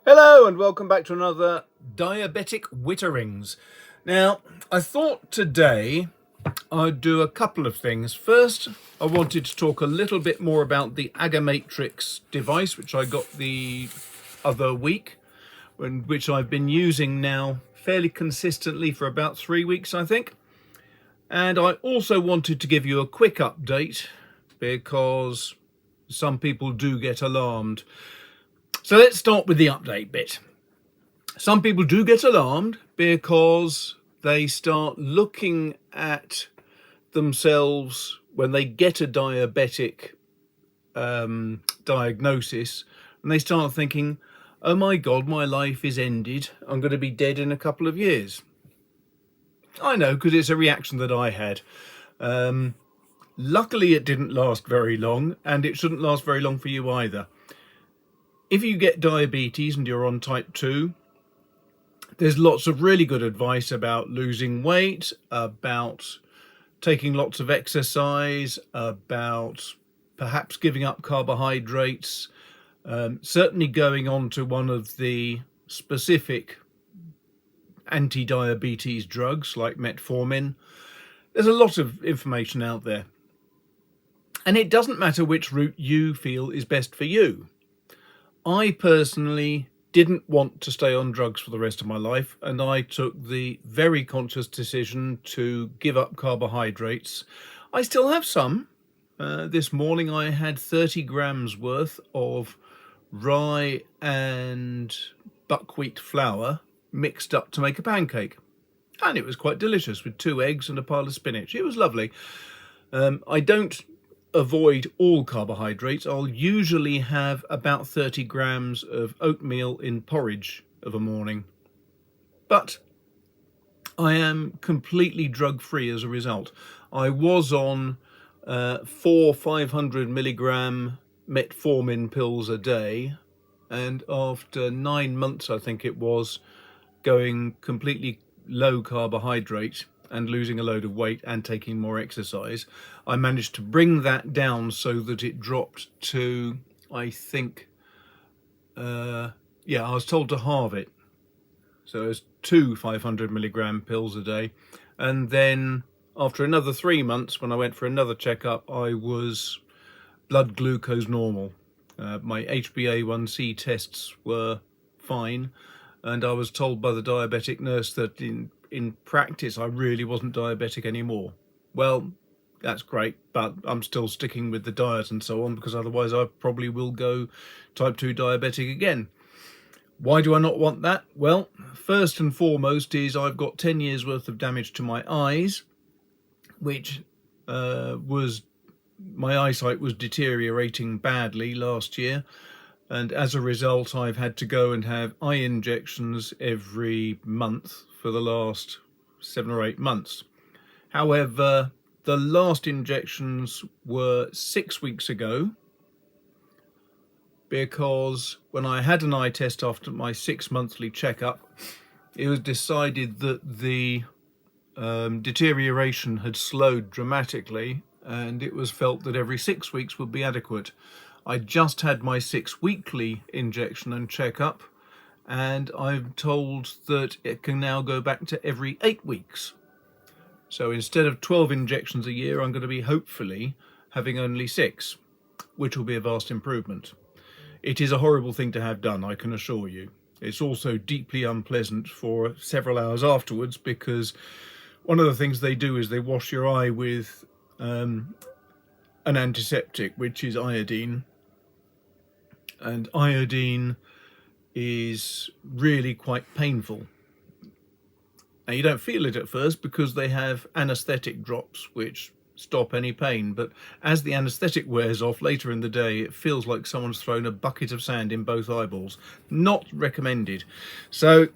Hello and welcome back to another Diabetic Witterings. Now, I thought today I'd do a couple of things. First, I wanted to talk a little bit more about the AgaMatrix device, which I got the other week, which I've been using now fairly consistently for about 3 weeks, I think. And I also wanted to give you a quick update because some people do get alarmed. So let's start with the update bit. Some people do get alarmed because they start looking at themselves when they get a diabetic diagnosis, and they start thinking, oh my God, my life is ended. I'm going to be dead in a couple of years. I know, because it's a reaction that I had. Luckily, it didn't last very long, and it shouldn't last very long for you either. If you get diabetes and you're on type 2, there's lots of really good advice about losing weight, about taking lots of exercise, about perhaps giving up carbohydrates, certainly going on to one of the specific anti-diabetes drugs like metformin. There's a lot of information out there. And it doesn't matter which route you feel is best for you. I personally didn't want to stay on drugs for the rest of my life, and I took the very conscious decision to give up carbohydrates. I still have some. This morning I had 30 grams worth of rye and buckwheat flour mixed up to make a pancake, and it was quite delicious with 2 eggs and a pile of spinach. It was lovely. I don't avoid all carbohydrates. I'll usually have about 30 grams of oatmeal in porridge of a morning, but I am completely drug-free as a result. I was on 4 500 milligram metformin pills a day, and after 9 months, I think it was, going completely low carbohydrate and losing a load of weight and taking more exercise, I managed to bring that down so that it dropped to, I think, I was told to halve it. So it's 2 500 milligram pills a day. And then after another 3 months, when I went for another checkup, I was blood glucose normal. My HbA1c tests were fine. And I was told by the diabetic nurse that in practice I really wasn't diabetic anymore. Well, that's great, but I'm still sticking with the diet and so on, because otherwise I probably will go type 2 diabetic again. Why do I not want that? Well, first and foremost is I've got 10 years worth of damage to my eyes, which my eyesight was deteriorating badly last year. And as a result, I've had to go and have eye injections every month for the last 7 or 8 months. However, the last injections were 6 weeks ago, because when I had an eye test after my 6-monthly checkup, it was decided that the deterioration had slowed dramatically, and it was felt that every 6 weeks would be adequate. I just had my 6-weekly injection and checkup, and I'm told that it can now go back to every 8 weeks. So instead of 12 injections a year, I'm going to be hopefully having only 6, which will be a vast improvement. It is a horrible thing to have done, I can assure you. It's also deeply unpleasant for several hours afterwards, because one of the things they do is they wash your eye with an antiseptic, which is iodine. And iodine is really quite painful. Now, you don't feel it at first because they have anesthetic drops which stop any pain, but as the anesthetic wears off later in the day, it feels like someone's thrown a bucket of sand in both eyeballs. Not recommended. So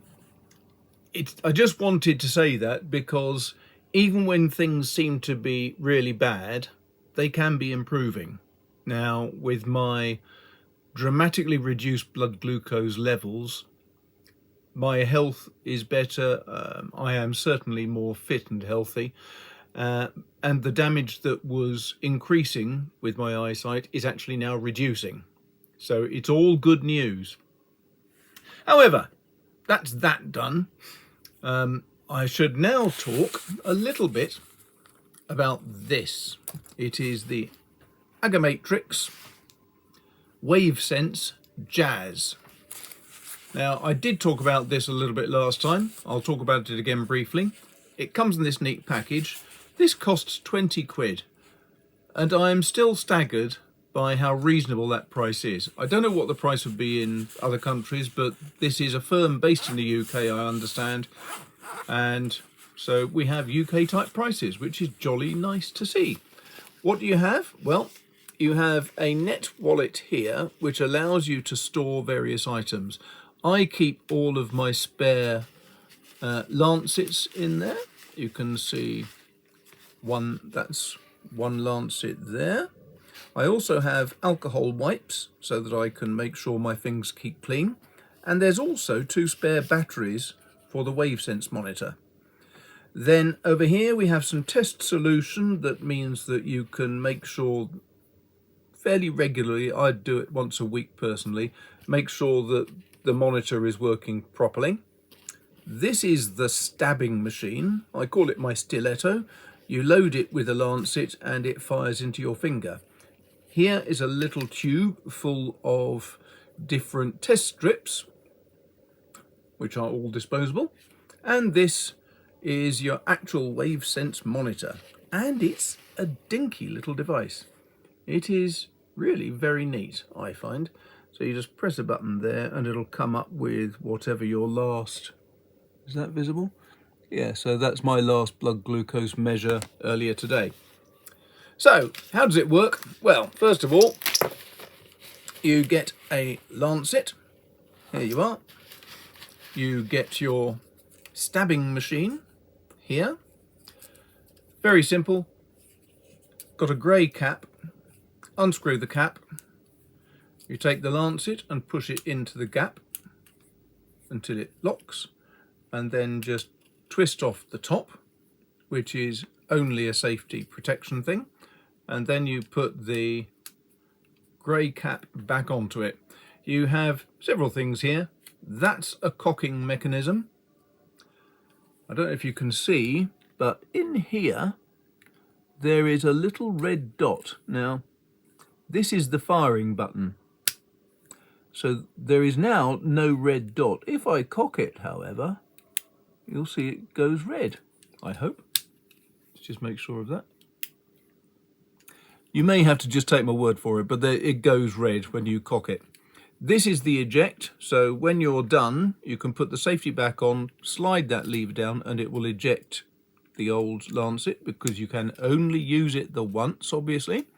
I just wanted to say that, because even when things seem to be really bad, they can be improving. Now, with my dramatically reduced blood glucose levels, my health is better. I am certainly more fit and healthy, and the damage that was increasing with my eyesight is actually now reducing. So it's all good news. However, that's that done. I should now talk a little bit about this. It is the AgaMatrix Wavesense Jazz. Now, I did talk about this a little bit last time. I'll talk about it again briefly. It comes in this neat package. This costs 20 quid, and I am still staggered by how reasonable that price is. I don't know what the price would be in other countries, but this is a firm based in the UK, I understand, and so we have UK type prices, which is jolly nice to see. What do you have? Well, you have a net wallet here, which allows you to store various items. I keep all of my spare lancets in there. You can see one, that's one lancet there. I also have alcohol wipes so that I can make sure my things keep clean. And there's also 2 spare batteries for the Wavesense monitor. Then over here we have some test solution that means that you can make sure fairly regularly, I'd do it once a week personally, make sure that the monitor is working properly. This is the stabbing machine. I call it my stiletto. You load it with a lancet and it fires into your finger. Here is a little tube full of different test strips, which are all disposable. And this is your actual Wavesense monitor. And it's a dinky little device. It is really very neat, I find. So you just press a button there and it'll come up with whatever your last, is that visible? Yeah, so that's my last blood glucose measure earlier today. So, how does it work? Well, first of all, you get a lancet. Here you are. You get your stabbing machine here. Very simple. Got a grey cap. Unscrew the cap. You take the lancet and push it into the gap until it locks, and then just twist off the top, which is only a safety protection thing, and then you put the grey cap back onto it. You have several things here. That's a cocking mechanism. I don't know if you can see, but in here there is a little red dot. Now, this is the firing button. So there is now no red dot. If I cock it, however, you'll see it goes red, I hope. Let's just make sure of that. You may have to just take my word for it, but it goes red when you cock it. This is the eject, so when you're done, you can put the safety back on, slide that lever down, and it will eject the old lancet, because you can only use it the once, obviously.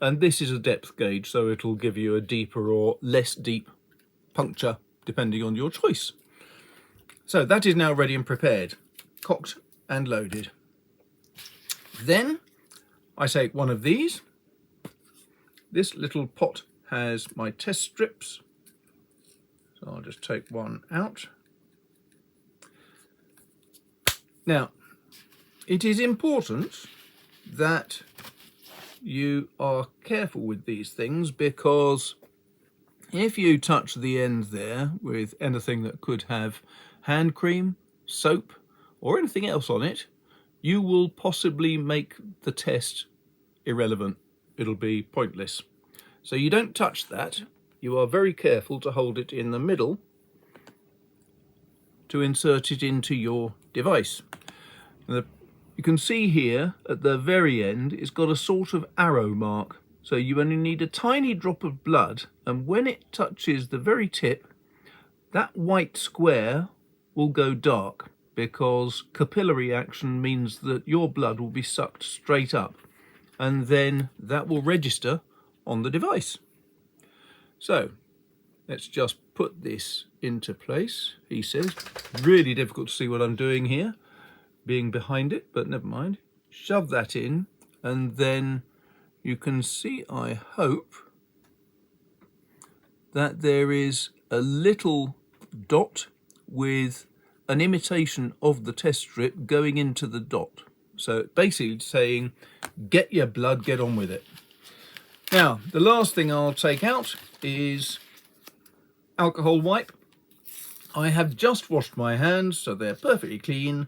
And this is a depth gauge, so it'll give you a deeper or less deep puncture, depending on your choice. So that is now ready and prepared, cocked and loaded. Then I take one of these. This little pot has my test strips, so I'll just take one out. Now, it is important that you are careful with these things, because if you touch the end there with anything that could have hand cream, soap, or anything else on it, you will possibly make the test irrelevant. It'll be pointless. So you don't touch that. You are very careful to hold it in the middle to insert it into your device. You can see here at the very end it's got a sort of arrow mark, so you only need a tiny drop of blood, and when it touches the very tip, that white square will go dark, because capillary action means that your blood will be sucked straight up, and then that will register on the device. So let's just put this into place. He says, really difficult to see what I'm doing here, being behind it, but never mind. Shove that in, and then you can see, I hope, that there is a little dot with an imitation of the test strip going into the dot. So basically saying, get your blood, get on with it. Now, the last thing I'll take out is alcohol wipe. I have just washed my hands, so they're perfectly clean.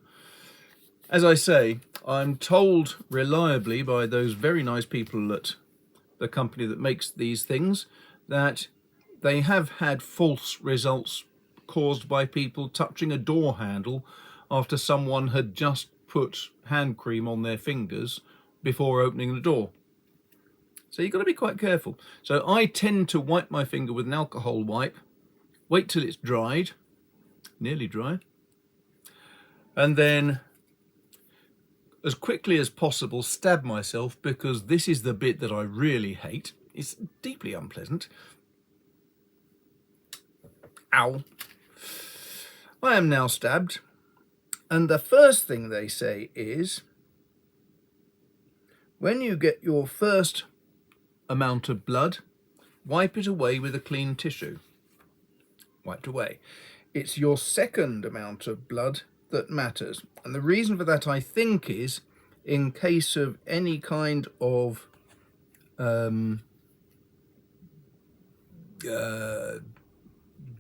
As I say, I'm told reliably by those very nice people at the company that makes these things that they have had false results caused by people touching a door handle after someone had just put hand cream on their fingers before opening the door. So you've got to be quite careful. So I tend to wipe my finger with an alcohol wipe, wait till it's dried, nearly dry, and then as quickly as possible stab myself, because this is the bit that I really hate. It's deeply unpleasant. Ow. I am now stabbed, and the first thing they say is, when you get your first amount of blood, wipe it away with a clean tissue. Wiped away. It's your second amount of blood that matters, and the reason for that, I think, is in case of any kind of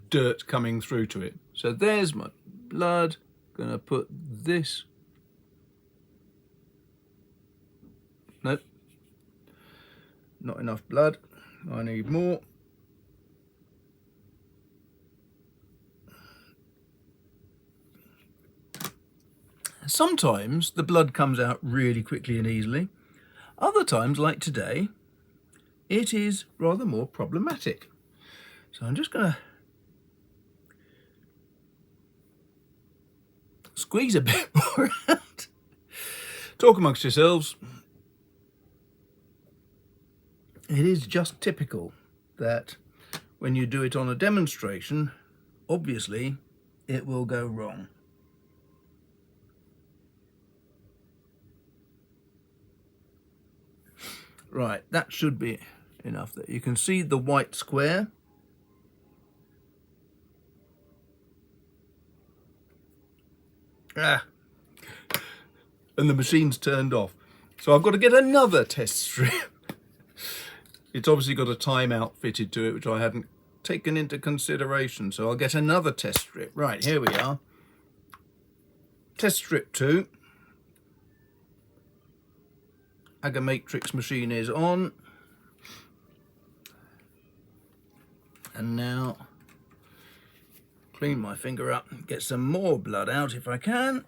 dirt coming through to it. So there's my blood. Gonna put this. Nope, not enough blood. I need more. Sometimes the blood comes out really quickly and easily. Other times, like today, it is rather more problematic. So I'm just going to squeeze a bit more out. Talk amongst yourselves. It is just typical that when you do it on a demonstration, obviously it will go wrong. Right, that should be enough there. You can see the white square. And the machine's turned off. So I've got to get another test strip. It's obviously got a timeout fitted to it, which I hadn't taken into consideration. So I'll get another test strip. Right, here we are. Test strip 2. AgaMatrix machine is on. And now clean my finger up, get some more blood out if I can.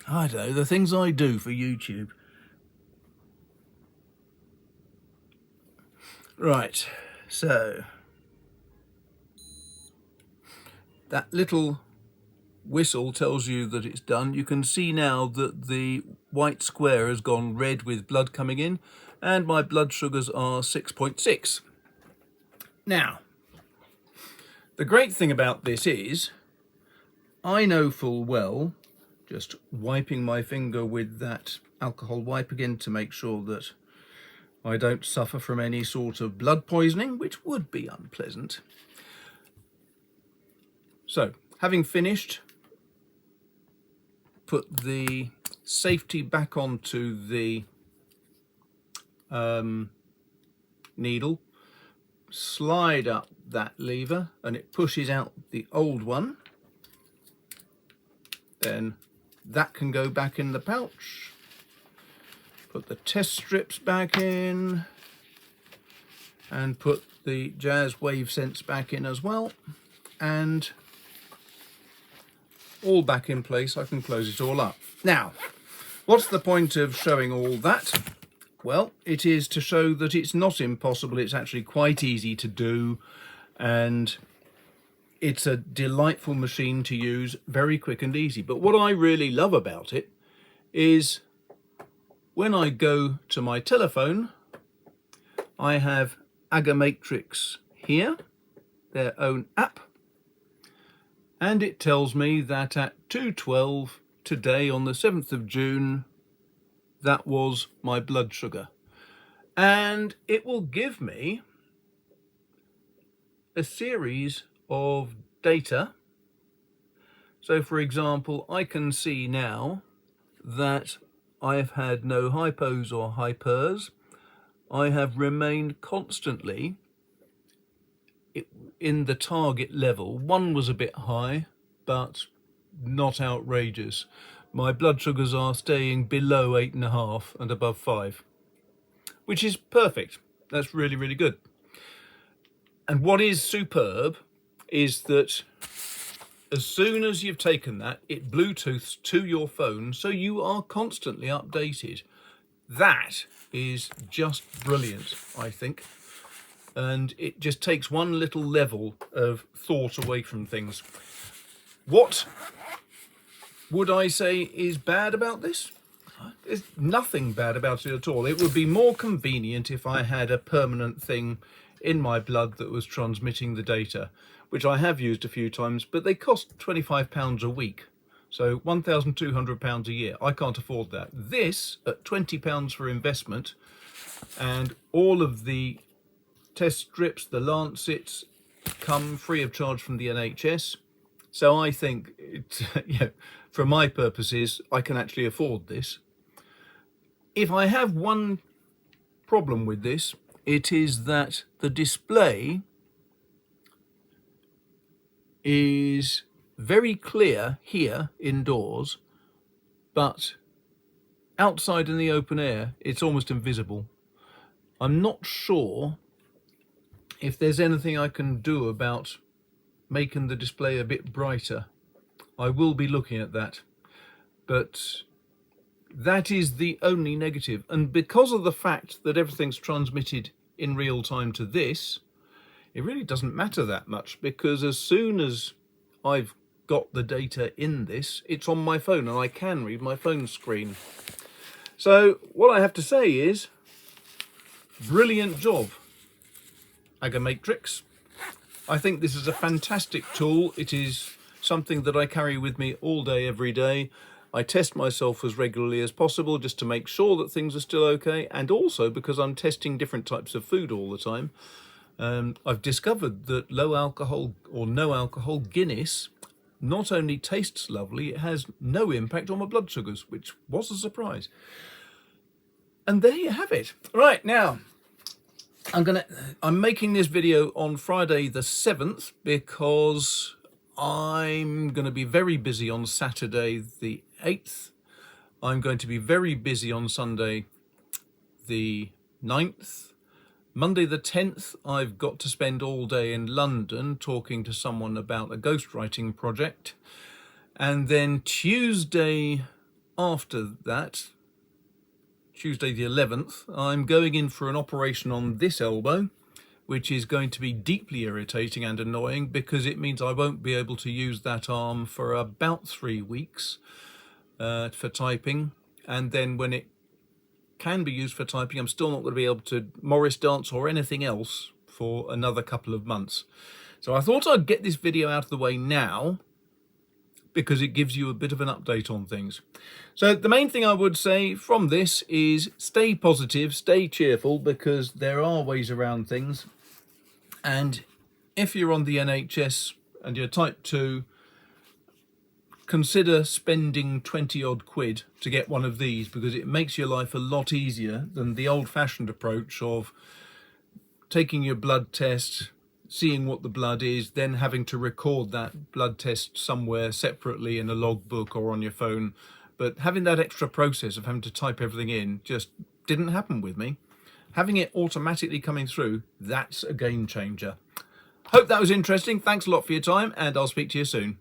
I don't know, the things I do for YouTube. Right, so that little whistle tells you that it's done. You can see now that the white square has gone red with blood coming in, and my blood sugars are 6.6. Now, the great thing about this is I know full well, just wiping my finger with that alcohol wipe again to make sure that I don't suffer from any sort of blood poisoning, which would be unpleasant. So, having finished, put the safety back onto the needle, slide up that lever and it pushes out the old one. Then that can go back in the pouch. Put the test strips back in and put the Jazz Wavesense back in as well, and all back in place. I can close it all up. Now, what's the point of showing all that? Well, it is to show that it's not impossible. It's actually quite easy to do, and it's a delightful machine to use, very quick and easy. But what I really love about it is when I go to my telephone, I have AgaMatrix here, their own app, and it tells me that at 2:12 today on the 7th of June, that was my blood sugar. And it will give me a series of data. So for example, I can see now that I've had no hypos or hypers. I have remained constantly in the target level. One was a bit high, but not outrageous. My blood sugars are staying below 8.5 and above 5, which is perfect. That's really, really good. And what is superb is that as soon as you've taken that, it Bluetooths to your phone, so you are constantly updated. That is just brilliant, I think. And it just takes one little level of thought away from things. What would I say is bad about this? There's nothing bad about it at all. It would be more convenient if I had a permanent thing in my blood that was transmitting the data, which I have used a few times, but they cost £25 a week. So £1,200 a year. I can't afford that. This, at £20 for investment, and all of the test strips, the lancets, come free of charge from the NHS. So I think, for my purposes, I can actually afford this. If I have one problem with this, it is that the display is very clear here indoors, but outside in the open air, it's almost invisible. I'm not sure if there's anything I can do about making the display a bit brighter. I will be looking at that, but that is the only negative. And because of the fact that everything's transmitted in real time to this, it really doesn't matter that much, because as soon as I've got the data in this, it's on my phone and I can read my phone screen. So what I have to say is, brilliant job, AgaMatrix. I think this is a fantastic tool. It is something that I carry with me all day, every day. I test myself as regularly as possible just to make sure that things are still okay, and also because I'm testing different types of food all the time. I've discovered that low alcohol or no alcohol Guinness not only tastes lovely, it has no impact on my blood sugars, which was a surprise. And there you have it. Right, now I'm making this video on Friday the 7th because I'm going to be very busy on Saturday the 8th. I'm going to be very busy on Sunday the 9th. Monday the 10th, I've got to spend all day in London talking to someone about a ghostwriting project. And then Tuesday after that, Tuesday the 11th, I'm going in for an operation on this elbow, which is going to be deeply irritating and annoying because it means I won't be able to use that arm for about 3 weeks for typing. And then when it can be used for typing, I'm still not going to be able to Morris dance or anything else for another couple of months. So I thought I'd get this video out of the way now because it gives you a bit of an update on things. So the main thing I would say from this is stay positive, stay cheerful, because there are ways around things. And if you're on the NHS and you're type 2, consider spending 20 odd quid to get one of these, because it makes your life a lot easier than the old-fashioned approach of taking your blood test, seeing what the blood is, then having to record that blood test somewhere separately in a logbook or on your phone. But having that extra process of having to type everything in just didn't happen with me. Having it automatically coming through, that's a game changer. Hope that was interesting. Thanks a lot for your time, and I'll speak to you soon.